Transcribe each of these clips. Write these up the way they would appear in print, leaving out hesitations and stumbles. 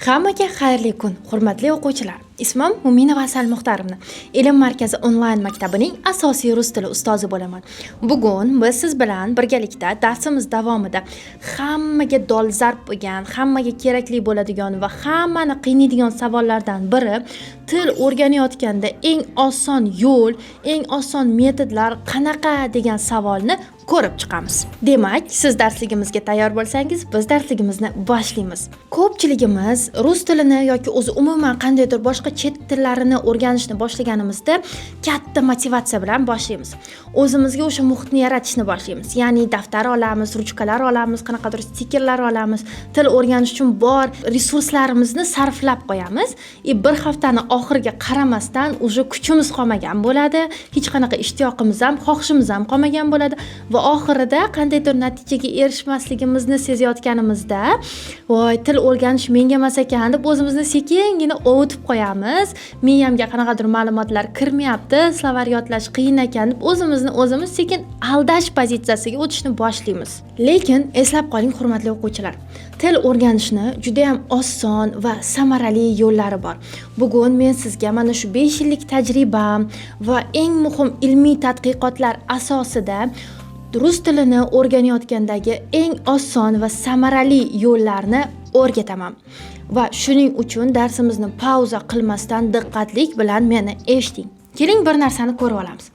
Hammaga xayrli kun, hurmatli o'quvchilar. Ismim Muminova Asal Muxtarovna. Ilm markazi onlayn maktabining asosiy rus tili ustozi bo'laman. Bugun biz siz bilan birgalikda darsimiz davomida hammaga dolzarb bo'lgan, hammaga kerakli bo'ladigan va hammani qiynaydigan savollardan biri til o'rganayotganda eng oson yo'l, eng oson metodlar qanaqa degan savolni ko'rib chiqamiz. Demak, siz darsligimizga tayyor bo'lsangiz, biz darsligimizni boshlaymiz. Ko'pchiligimiz rus tilini yoki o'zi umuman qandaydir boshqa chet tillarini o'rganishni boshlaganimizda katta motivatsiya bilan boshlaymiz. O'zimizga o'sha muhitni yaratishni boshlaymiz. Ya'ni daftar olamiz, ruchkalar olamiz, qanaqadir stikerlar olamiz, til o'rganish uchun bor resurslarimizni sarflab qo'yamiz. Bir haftani oxiriga qaramasdan o'sha kuchimiz qolmagan bo'ladi, hech qanaqa ishtiyoqimiz ham, xohishimiz ham qolmagan bo'ladi. Va oxirida qandaydir natijaga erishmasligimizni sezayotganimizda, voy, til o'rganish menga emas ekan deb o'zimizni sekingina ovutib qo'yamiz. Miyamga qanaqadir ma'lumotlar kirmayapti, slovar yodlash qiyin ekan deb o'zimiz sekin aldash pozitsiyasiga o'tishni boshlaymiz. Lekin eslab qoling, hurmatli o'quvchilar. Til o'rganishni juda ham oson va samarali yo'llari bor. Bugun men sizga mana shu 5 yillik tajribam va eng muhim ilmiy tadqiqotlar asosida rus tilini o'rganayotgandagi eng oson va samarali yo'llarni o'rgataman. Va shuning uchun darsimizni pauza qilmasdan diqqatlik bilan meni eshiting. Keling bir narsani ko'rib olamiz.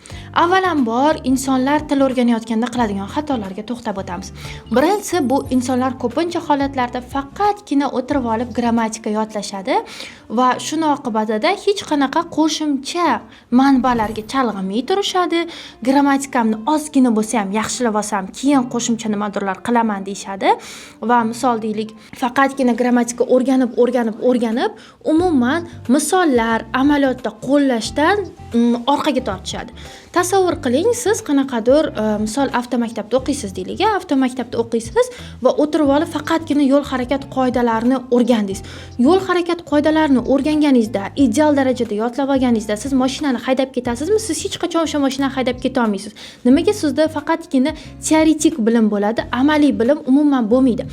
Avvalambor insonlar til o'rganayotganda qiladigan xatolarga to'xtab o'tamiz. Birinchisi, bu insonlar ko'pincha holatlarda faqatgina o'tirib olib grammatika yodlashadi va shuni oqibatida hech qanaqa qo'shimcha manbalarga chalg'imay turishadi. Grammatikamni ozgina bo'lsa ham yaxshilab olsam, keyin qo'shimcha nimadirlar qilaman deyshadi va misol deylik, faqatgina grammatika o'rganib, umuman misollar amaliyotda qo'llashdan orqaga tortishadi. Tasavvur qiling, siz qanaqadir misol avtomaktabda o'qiysiz deylik, avtomaktabda o'qiysiz va o'tirib olib faqatgina yo'l harakat qoidalarini o'rgandingiz. Yo'l harakat qoidalarini o'rganganingizda, ideal darajada yodlab olganingizda siz mashinani haydab ketasizmi? Siz hech qachon o'sha mashinani haydab keta olmaysiz. Nimaga? Sizda faqatgina teoretik bilim bo'ladi, amaliy bilim umuman bo'lmaydi.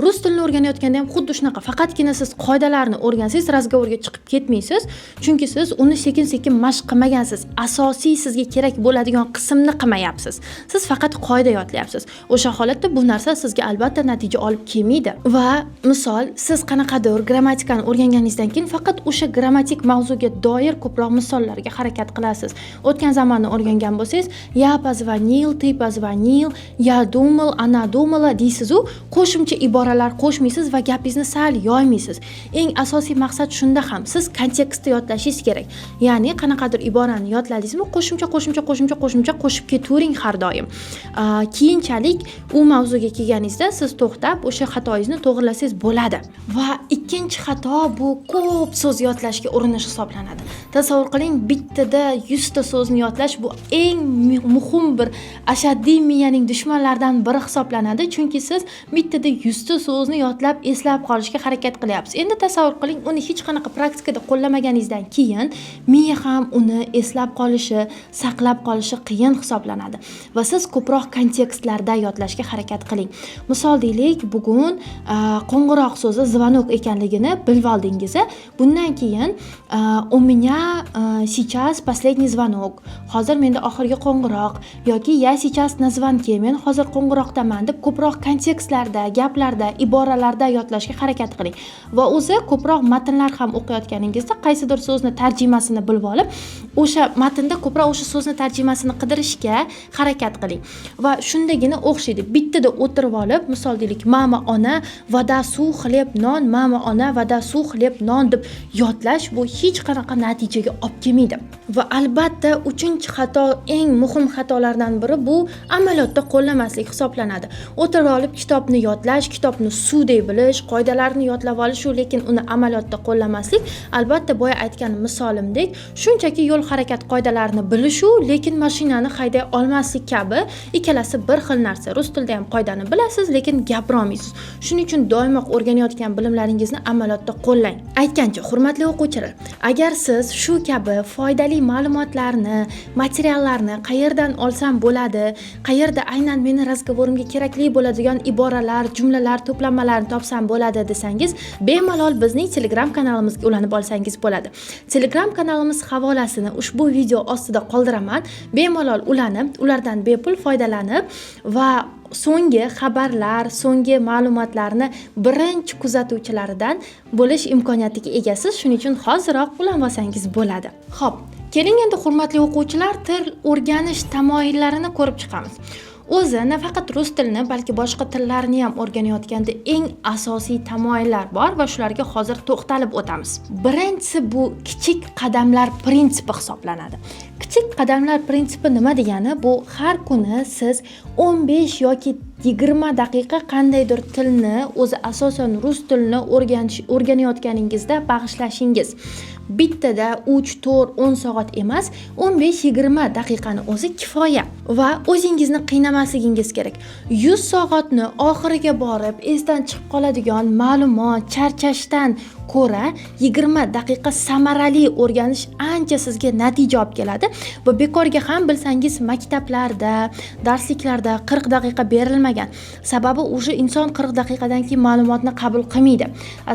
Rus tilini o'rganayotganda ham xuddi shunaqa, faqatgina siz qoidalarni o'rgansangiz, razgovorga chiqib ketmaysiz, chunki siz uni sekin-sekin mashq qilmagansiz. Asosiy sizga kerak bo'ladigan qismni qilmayapsiz. Siz faqat qoida yodlayapsiz. O'sha holatda bu narsa sizga albatta natija olib kelmaydi. Va misol, siz qanaqadir grammatikani o'rganganingizdan keyin faqat o'sha grammatik mavzuga doir ko'proq misollarga harakat qilasiz. O'tgan zamonni o'rgangan bo'lsangiz, я позвонил, ты позвонил, я думал, она думала deysiz-u, qo'shimcha iboralar qo'shmaysiz va gapingizni sal yoymaysiz. Eng asosiy maqsad shunda ham, siz kontekstni yodlashingiz kerak. Ya'ni qanaqadir iborani yodladingizmi, qo'shimcha qo'shib ketavering har doim. Keyinchalik u mavzuga kelganingizda siz to'xtab o'sha xatoingizni to'g'rilasangiz bo'ladi. Va ikkinchi xato bu ko'p so'z yodlashga urinish hisoblanadi. Tasavvur qiling, bittada 100 ta so'zni yodlash bu eng muhim bir ashaddiy miyaning dushmanlaridan biri hisoblanadi, chunki siz bittada 100 ta so'zni yodlab eslab qolishga harakat qilyapsiz. Endi tasavvur qiling, uni hech qanaqa praktikada qo'llamaganingizdan keyin miya ham uni eslab qolishi, saqlab qolishi qiyin hisoblanadi va siz ko'proq kontekstlarda yodlashga harakat qiling. Misol deylik, bugun qo'ng'iroq so'zi звонок ekanligini bilib oldingiz. Bundan keyin у меня сейчас последний звонок. Hozir menda oxirgi qo'ng'iroq yoki я сейчас на звонке, men hozir qo'ng'iroqdaman deb ko'proq kontekstlarda, gaplarda, iboralarda yodlashga harakat qiling. Va o'zi ko'proq matnlar ham o'qiyotganingizda qaysidir so'zni tarjimasini bilib olib, o'sha matnda ko'proq o'sha so'zni tarjimasini qidirishga harakat qiling. Va shundagina o'xshaydi. Bittada o'tirib olib, misol deylik, mama ona, voda, suv, xleb, non, mama ona, voda, suv, xleb, non deb yodlash bu hech qanaqa natijaga olib kelmaydi. Va albatta, 3-xato, eng muhim xatolardan biri bu amaliyotda qo'llamaslik hisoblanadi. O'tirib olib kitobni yodlash, kitobni suvdek bilish, qoidalarni yodlab olish, lekin uni amaliyotda qo'llamaslik, albatta boya aytgan misolimdek, shunchaki yo'l harakat qoidalarini bilish, lekin mashinani hayday olmaslik kabi ikkalasi bir xil narsa. Rus tilida ham qoidani bilasiz, lekin gapirolmaysiz. Shuning uchun doimo o'rganayotgan bilimlaringizni amaliyotda qo'llang. Aytgancha, hurmatli o'quvchilar, agar siz shu kabi foydali ma'lumotlarni, materiallarni qayerdan olsam bo'ladi, qayerda aynan meni razgovorimga kerakli bo'ladigan iboralar, jumlalar, to'planmalarni topsam bo'ladi desangiz, bemalol bizning Telegram kanalimizga ulanib olsangiz bo'ladi. Telegram kanalimiz havolasini ushbu video ostida qoldiraman. Bemalol ulanib, ulardan bepul foydalanib va so'nggi xabarlar, so'nggi ma'lumotlarni birinchi kuzatuvchilaridan bo'lish imkoniyatiga egasiz. Shuning uchun hoziroq ulanib olsangiz bo'ladi. Xo'p, keling endi hurmatli o'quvchilar, til o'rganish tamoyillarini ko'rib chiqamiz. O'zi nafaqat rus tilini, balki boshqa tillarni ham o'rganayotganda eng asosiy tamoyillar bor va shularga hozir to'xtalib o'tamiz. Birinchisi bu kichik qadamlar prinsipi hisoblanadi. Kichik qadamlar prinsipi nima degani? Bu har kuni siz 15 yoki 20 daqiqa qandaydir tilni, o'zi asosan rus tilini o'rganayotganingizda bag'ishlashingiz. Bittada 3, 4, 10 soat emas, 15-20 daqiqani o'zi kifoya va o'zingizni qiynamasligingiz kerak. 100 soatni oxiriga borib esdan chiqib qoladigan ma'lumot, charchashdan ko'ra 20 daqiqa samarali o'rganish ancha sizga natija olib keladi va bekorga ham bilsangiz maktablarda, darsliklarda 40 daqiqa berilmagan. Sababi o'sha inson 40 daqiqadan keyin ma'lumotni qabul qilmaydi.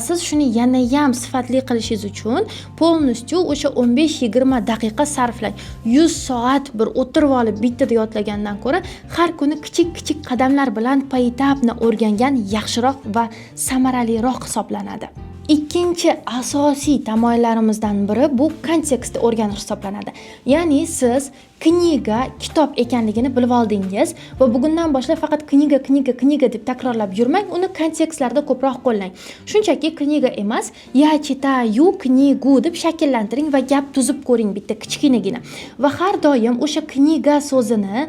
Siz shuni yana ham sifatli qilishingiz uchun polnistyu o'sha 15-20 daqiqa sarflang. 100 soat bir o'tirib olib bittada yodlagandan ko'ra har kuni kichik qadamlar bilan poetapni o'rgangan yaxshiroq va samaraliroq hisoblanadi. Ikkinchi asosiy tamoyillarimizdan biri bu kontekstni o'rganish hisoblanadi. Ya'ni siz kitob ekanligini bilib oldingiz va bugundan boshlab faqat kniga deb takrorlab yurmang, uni kontekstlarda ko'proq qo'llang. Shunchaki kniga emas, ya chitаю knigu deb shakllantiring va gap tuzib ko'ring bitta kichkinagina. Va har doim o'sha kniga so'zini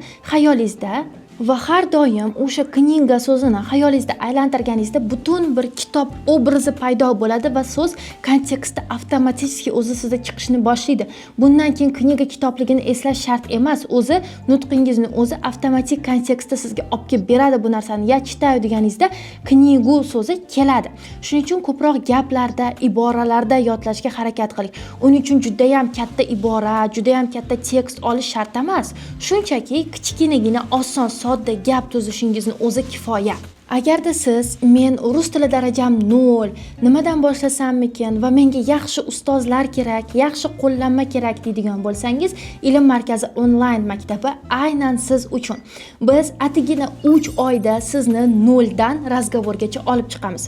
xayolingizda aylantirganingizda butun bir kitob obrazi paydo bo'ladi va so'z konteksti avtomatik o'zi sizda chiqishni boshlaydi. Bundan keyin kniga kitobligini eslash shart emas, o'zi nutqingizni o'zi avtomatik kontekstda sizga olib kelib beradi bu narsani. Ya chitayu deganingizda knigu so'zi keladi. Shuning uchun ko'proq gaplarda, iboralarda yodlashga harakat qiling. Uning uchun juda ham katta ibora, juda ham katta tekst olish shart emas. Shunchaki kichkinagina oson sodda gap tuzishingizni o'zi kifoya. Agarda siz men rus tili darajam 0, nimadan boshlasammikin va menga yaxshi ustozlar kerak, yaxshi qo'llanma kerak deydigan bo'lsangiz, Ilm markazi onlayn maktabi aynan siz uchun. Biz atigina 3 oyda sizni 0 dan razgovorgacha olib chiqamiz.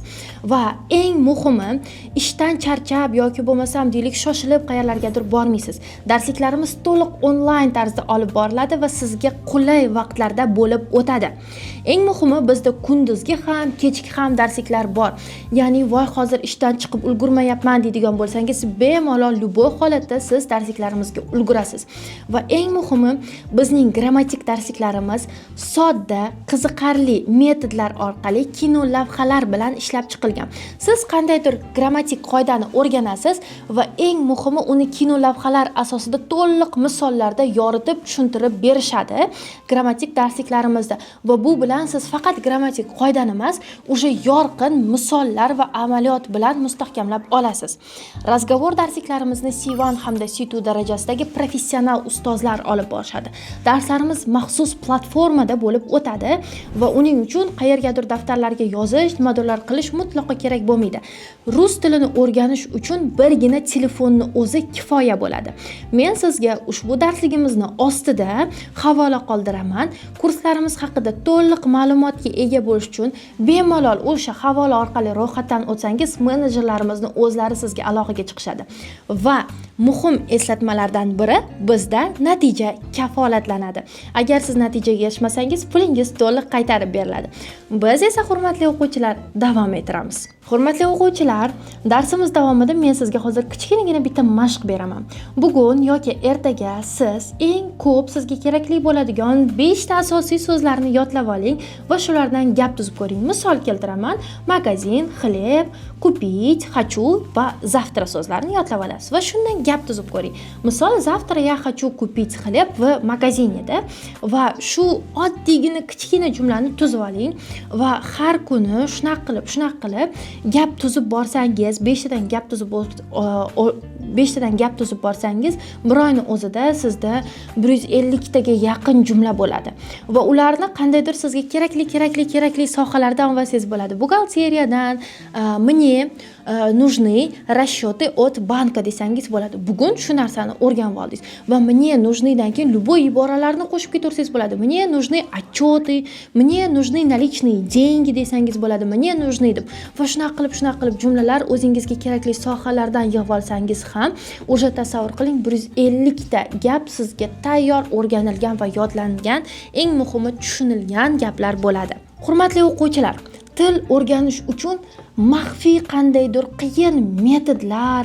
Va eng muhimi, ishdan charchab yoki bo'lmasam deylik shoshilib qayerlargadir bormaysiz. Darsliklarimiz to'liq onlayn tarzda olib boriladi va sizga qulay vaqtlarda bo'lib o'tadi. Eng muhimi, bizda kunduzgi ham, kechki ham darsliklar bor. Ya'ni voy hozir ishdan chiqib ulgurmayapman deydigan bo'lsangiz, bemalol любой holatda siz darsliklarimizga ulgurasiz. Va eng muhimi, bizning grammatik darsliklarimiz sodda, qiziqarli metodlar orqali kino lavhalar bilan ishlab chiqilgan. Siz qandaydir grammatik qoidani o'rganasiz va eng muhimi uni kino lavhalar asosida to'liq misollarda yoritib tushuntirib berishadi grammatik darsliklarimizda. Va bu bilan siz faqat grammatik qoidani emas, o'sha yorqin misollar va amaliyot bilan mustahkamlab olasiz. Razgovor darsliklarimizni C1 hamda C2 darajasidagi professional ustozlar olib borishadi. Darslarimiz maxsus platformada bo'lib o'tadi va uning uchun qayergadir daftarlarga yozish, nimadirlar qilish mutlaqo kerak bo'lmaydi. Rus tilini o'rganish uchun birgina telefonni o'zi kifoya bo'ladi. Men sizga ushbu darsligimizni ostida havola qoldiraman. Kurslarimiz haqida to'liq ma'lumotga ega bo'lish uchun bemalol o'sha havola orqali ro'yxatdan o'tsangiz, menejerlarimizni o'zlari sizga aloqaga chiqishadi. Va muhim eslatmalardan biri, bizda natija kafolatlanadi. Agar siz natijaga erishmasangiz, pulingiz to'liq qaytarib beriladi. Biz esa hurmatli o'quvchilar davom ettiramiz. Hurmatli o'quvchilar, darsimiz davomida men sizga hozir kichkinagina bitta mashq beraman. Bugun yoki ertaga siz eng ko'p sizga kerakli bo'ladigan 5 ta asosiy so'zlarni yodlab oling va shulardan gap tuzib ko'ring. Misol keltiraman: magazin, xleb, kupить, хочу va завтра so'zlarini yodlab olasiz va shundan gap tuzib ko'ring. Misol, завтра я хочу купить хлеб в магазине da va shu oddiygina kichkina jumlani tuzib oling va har kuni shunaqa qilib gap tuzib borsangiz, 5 tadan gap tuzib borsangiz, bir oyning o'zida sizda 150 taga yaqin jumla bo'ladi va ularni qandaydir sizga kerakli sohalardan olsangiz bo'ladi. Buxgalteriyadan, мне нужны расчеты от банка desangiz bo'ladi. Bugun shu narsani o'rganib oldingiz va мне нужны dan keyin любой iboralarni qo'shib ketaversangiz bo'ladi. Мне нужны отчеты, мне нужны наличные деньги desangiz bo'ladi. Мне нужны deb va shunaqa qilib jumlalar o'zingizga kerakli sohalardan yig'ib olsangiz ham, o'sha tasavvur qiling, 150 ta gap sizga tayyor o'rganilgan va yodlangan, eng muhimi tushunilgan gaplar bo'ladi. Hurmatli o'quvchilar, til o'rganish uchun maxfiy qandaydir qiyin metodlar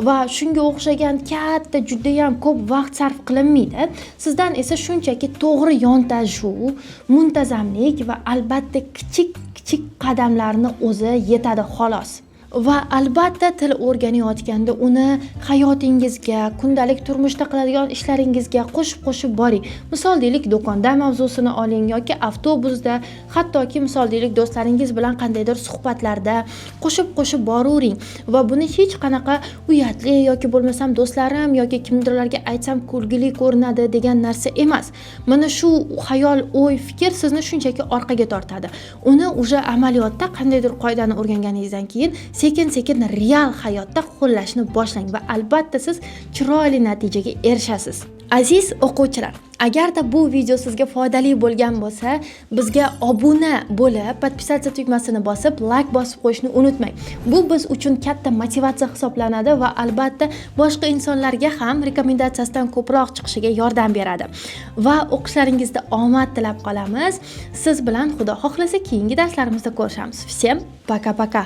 va shunga o'xshagan katta juda ham ko'p vaqt sarf qilinmaydi. Sizdan esa shunchaki to'g'ri yontashuv, muntazamlik va albatta kichik qadamlarni o'zi yetadi xolos. Va albatta til o'rganayotganda uni hayotingizga, kundalik turmushda qiladigan ishlaringizga qo'shib boring. Misol deylik, do'konda mavzusini oling yoki avtobusda, hattoki misol deylik do'stlaringiz bilan qandaydir suhbatlarda qo'shib boravering va buni hech qanaqa uyatli yoki bo'lmasam do'stlarim yoki kimdirlarga aytsam kulgili ko'rinadi degan narsa emas. Mana shu xayol, o'y, fikr sizni shunchaki orqaga tortadi. Uni o'sha amaliyotda qandaydir qoidani o'rganganingizdan keyin sekin real hayotda qo'llashni boshlang va albatta siz chiroyli natijaga erishasiz. Aziz o'quvchilar, agarda bu video sizga foydali bo'lgan bo'lsa, bizga obuna bo'lib, podpisatsiya tugmasini bosib, like bosib qo'yishni unutmang. Bu biz uchun katta motivatsiya hisoblanadi va albatta boshqa insonlarga ham rekomendatsiyasidan ko'proq chiqishiga yordam beradi. Va o'qishlaringizda omad tilab qolamiz. Siz bilan Xudo xohlasa keyingi darslarimizda ko'rishamiz. Всем пока-пока.